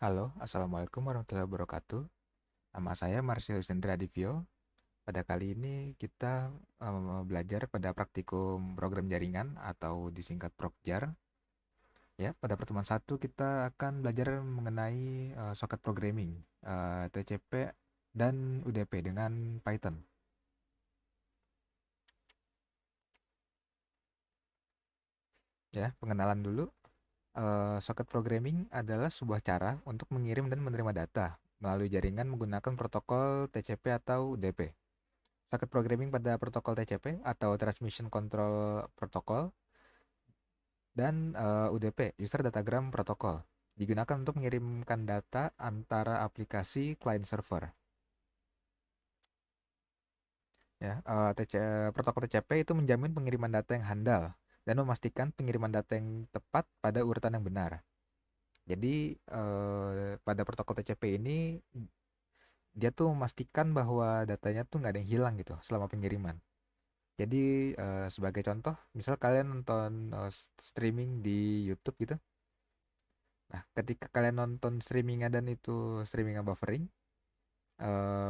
Halo, Assalamualaikum warahmatullahi wabarakatuh. Nama saya Marcel Sendra Divio. Pada kali ini kita belajar pada praktikum program jaringan atau disingkat Prokjar. Ya, pada pertemuan satu kita akan belajar mengenai socket programming, TCP dan UDP dengan Python. Ya, pengenalan dulu. Socket programming adalah sebuah cara untuk mengirim dan menerima data melalui jaringan menggunakan protokol TCP atau UDP. Socket programming pada protokol TCP atau Transmission Control Protocol dan UDP, User Datagram Protocol, digunakan untuk mengirimkan data antara aplikasi client server. Ya, protokol TCP itu menjamin pengiriman data yang handal dan memastikan pengiriman data yang tepat pada urutan yang benar. Jadi pada protokol TCP ini dia tuh memastikan bahwa datanya tuh nggak ada yang hilang gitu selama pengiriman. Jadi sebagai contoh, misal kalian nonton streaming di YouTube gitu. Nah, ketika kalian nonton streamingnya dan itu streamingnya buffering,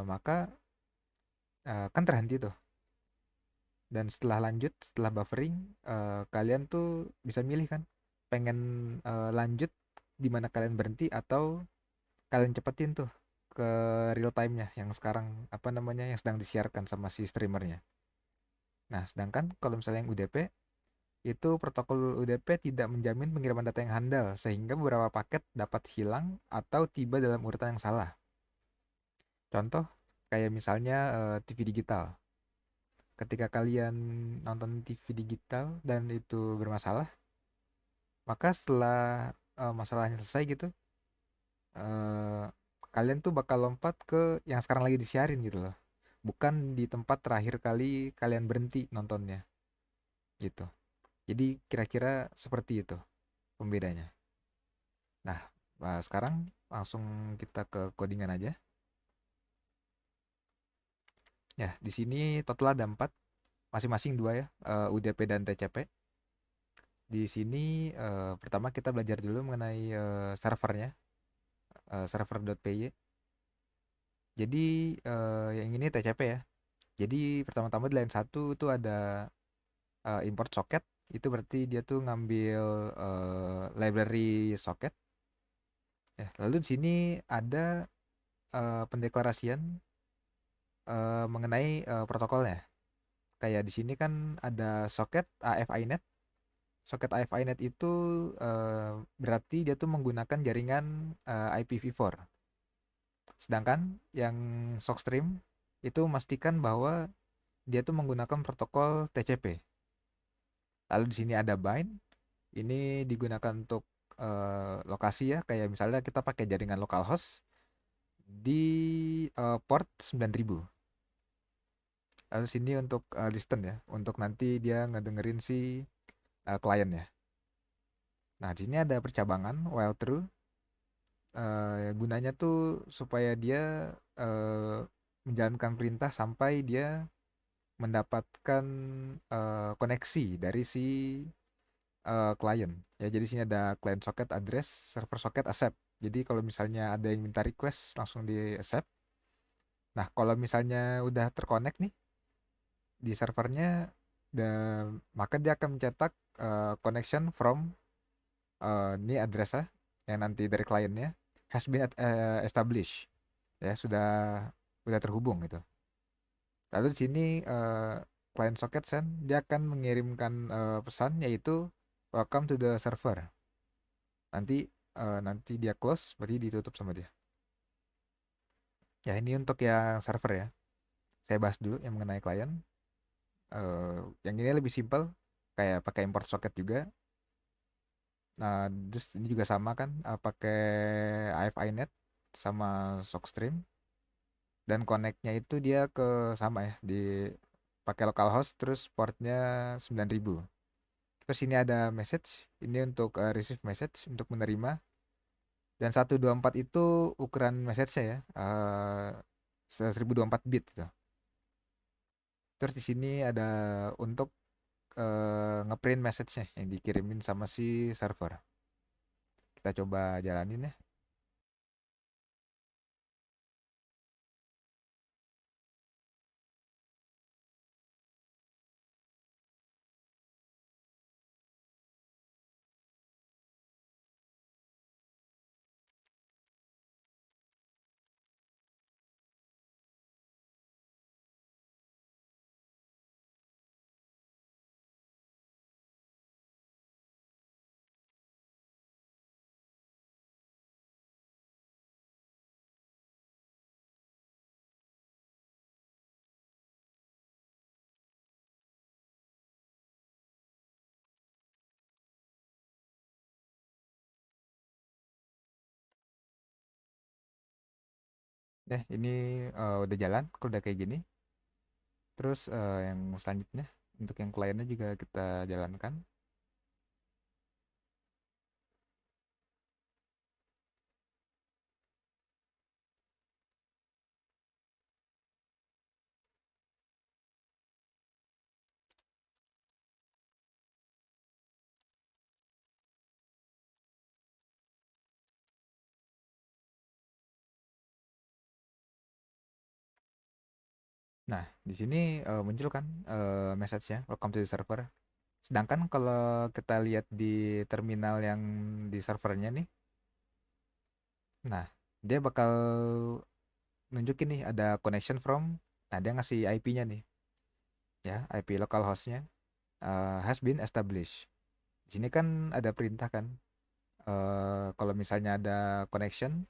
maka kan terhenti tuh. Dan setelah lanjut, setelah buffering, kalian tuh bisa milih kan, pengen lanjut di mana kalian berhenti atau kalian cepetin tuh ke real time-nya yang sekarang apa namanya yang sedang disiarkan sama si streamernya. Nah, sedangkan kalau misalnya yang UDP itu protokol UDP tidak menjamin pengiriman data yang handal, sehingga beberapa paket dapat hilang atau tiba dalam urutan yang salah. Contoh, kayak misalnya TV digital. Ketika kalian nonton TV digital dan itu bermasalah, maka setelah masalahnya selesai gitu, eh, kalian tuh bakal lompat ke yang sekarang lagi disiarin gitu loh. Bukan di tempat terakhir kali kalian berhenti nontonnya gitu. Jadi kira-kira seperti itu pembedanya. Nah, sekarang langsung kita ke codingan aja. Ya, di sini total ada 4, masing-masing 2 ya, UDP dan TCP. Di sini pertama kita belajar dulu mengenai servernya, server.py. Jadi yang ini TCP ya. Jadi pertama-tama di line 1 itu ada import socket. Itu berarti dia tuh ngambil library socket. Ya, lalu di sini ada pendeklarasian mengenai protokolnya. Kayak di sini kan ada soket AFINet. Soket AFINet itu berarti dia tuh menggunakan jaringan IPv4. Sedangkan yang Sockstream itu memastikan bahwa dia tuh menggunakan protokol TCP. Lalu di sini ada bind. Ini digunakan untuk lokasi ya, kayak misalnya kita pakai jaringan localhost di port 9000. Lalu sini untuk distance ya, untuk nanti dia ngedengerin si klien ya. Nah, di sini ada percabangan while true. Gunanya tuh supaya dia eh, menjalankan perintah sampai dia mendapatkan koneksi dari si klien. Ya, jadi sini ada client socket address, server socket accept. Jadi kalau misalnya ada yang minta request langsung di accept. Nah, kalau misalnya udah terkonek nih di servernya, maka dia akan mencetak connection from ini addressnya yang nanti dari kliennya has been established, ya sudah terhubung gitu. Lalu di sini client socket send dia akan mengirimkan pesan yaitu welcome to the server. Nanti dia close berarti ditutup sama dia. Ya, ini untuk yang server ya. Saya bahas dulu yang mengenai klien. Yang ini lebih simple, kayak pakai import socket juga. Nah, terus ini juga sama kan, pakai AFINet sama Sockstream. Dan connect-nya itu dia ke sama ya, di pakai localhost terus portnya 9000. Terus ini ada message, ini untuk receive message, untuk menerima. Dan 124 itu ukuran message-nya ya, 1024 bit gitu. Terus di sini ada untuk ngeprint message-nya yang dikirimin sama si server. Kita coba jalanin ya. Ini udah jalan kalau udah kayak gini. Terus yang selanjutnya untuk yang kliennya juga kita jalankan. Nah, di sini muncul kan message-nya welcome to the server. Sedangkan kalau kita lihat di terminal yang di servernya nih, nah dia bakal nunjukin nih ada connection from, nah dia ngasih IP-nya nih, ya IP localhost-nya has been established. Di sini kan ada perintah kan, kalau misalnya ada connection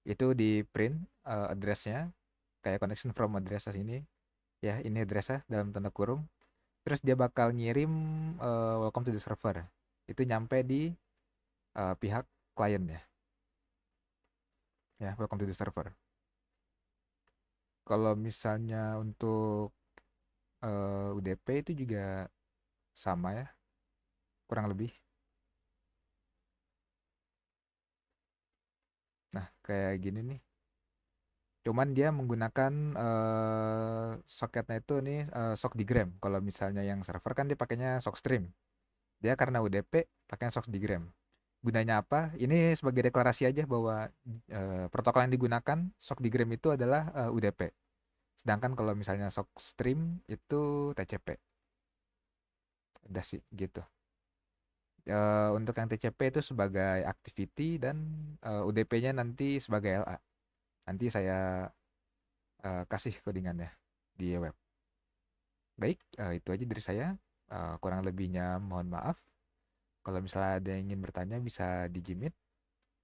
itu di print address-nya kayak connection from address sini, ya ini address-nya dalam tanda kurung. Terus dia bakal ngirim welcome to the server. Itu nyampe di pihak klien ya. Ya, welcome to the server. Kalau misalnya untuk UDP itu juga sama ya, kurang lebih. Nah, kayak gini nih. Cuman dia menggunakan soketnya itu nih sock digram. Kalau misalnya yang server kan dia pakainya sock stream. Dia karena UDP pakainya sock digram. Gunanya apa? Ini sebagai deklarasi aja bahwa protokol yang digunakan sock digram itu adalah UDP. Sedangkan kalau misalnya sock stream itu TCP. Udah sih gitu. Untuk yang TCP itu sebagai activity dan UDP-nya nanti sebagai LA. Nanti saya kasih codingannya di web. Baik, itu aja dari saya. Kurang lebihnya mohon maaf. Kalau misalnya ada yang ingin bertanya bisa di Jimit.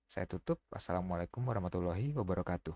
Saya tutup. Assalamualaikum warahmatullahi wabarakatuh.